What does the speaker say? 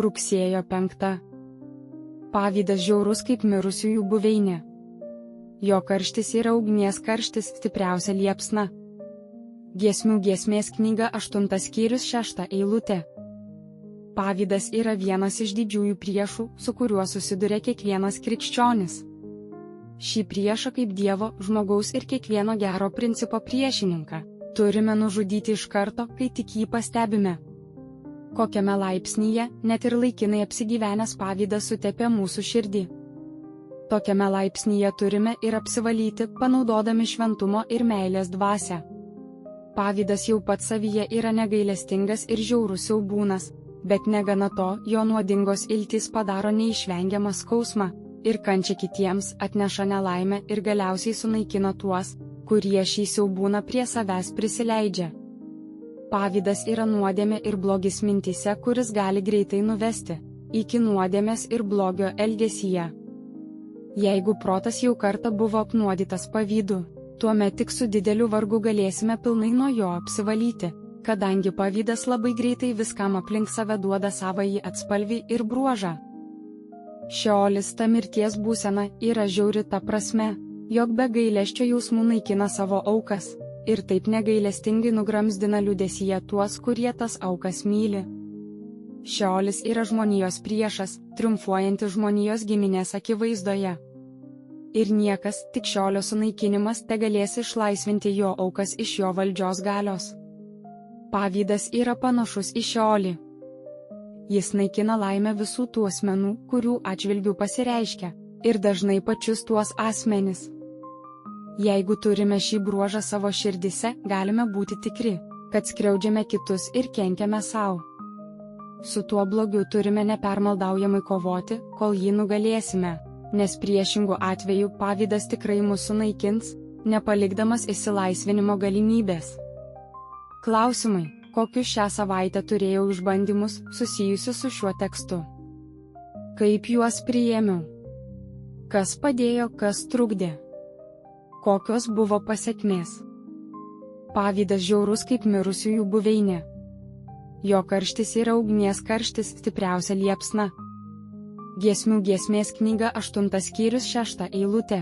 Rugsėjo 5. Pavydas žiaurus kaip mirusiųjų buveinė. Jo karštis yra ugnies karštis, stipriausia liepsna. Giesmių giesmės knyga 8 skyrius 6 eilutė. Pavydas yra vienas iš didžiųjų priešų, su kuriuo susiduria kiekvienas krikščionis. Šį priešą kaip Dievo, žmogaus ir kiekvieno gero principo priešininką turime nužudyti iš karto, kai tik jį pastebime. Kokiame laipsnyje, net ir laikinai apsigyvenęs pavydas sutepė mūsų širdį. Tokiame laipsnyje turime ir apsivalyti, panaudodami šventumo ir meilės dvasią. Pavydas jau pats savyje yra negailestingas ir žiaurus siaubūnas, bet negana to, jo nuodingos iltys padaro neišvengiamą skausmą ir kančią kitiems, atneša nelaimę ir galiausiai sunaikina tuos, kurie šį siaubūną prie savęs prisileidžia. Pavydas yra nuodėmė ir blogis mintyse, kuris gali greitai nuvesti iki nuodėmės ir blogio elgesyje. Jeigu protas jau kartą buvo apnuodytas pavydu, tuomet tik su dideliu vargu galėsime pilnai nuo jo apsivalyti, kadangi pavydas labai greitai viskam aplink save duoda savąjį atspalvį ir bruožą. Šeolis, ta mirties būsena, yra žiauri ta prasme, jog be gailesčio jausmų naikina savo aukas, ir taip negailestingai nugramzdina liūdesyje tuos, kurie tas aukas myli. Šeolis yra žmonijos priešas, triumfuojantis žmonijos giminės akivaizdoje. Ir niekas, tik Šeolio sunaikinimas, tegalės išlaisvinti jo aukas iš jo valdžios galios. Pavydas yra panašus į Šeolį. Jis naikina laimę visų tų asmenų, kurių atžvilgių pasireiškia, ir dažnai pačius tuos asmenis. Jeigu turime šį bruožą savo širdise, galime būti tikri, kad skriaudžiame kitus ir kenkiame savo. Su tuo blogiu turime nepermaldaujamai kovoti, kol jį nugalėsime, nes priešingų atveju pavydas tikrai mus sunaikins, nepalikdamas išsilaisvinimo galimybės. Klausimai. Kokius šią savaitę turėjau išbandymus susijusius su šiuo tekstu? Kaip juos priėmiau? Kas padėjo, kas trukdė? Kokios buvo pasekmės? Pavydas žiaurus kaip mirusiųjų buveinė. Jo karštis yra ugnies karštis, stipriausia liepsna. Giesmių giesmės knyga 8 skyrius 6 eilutė.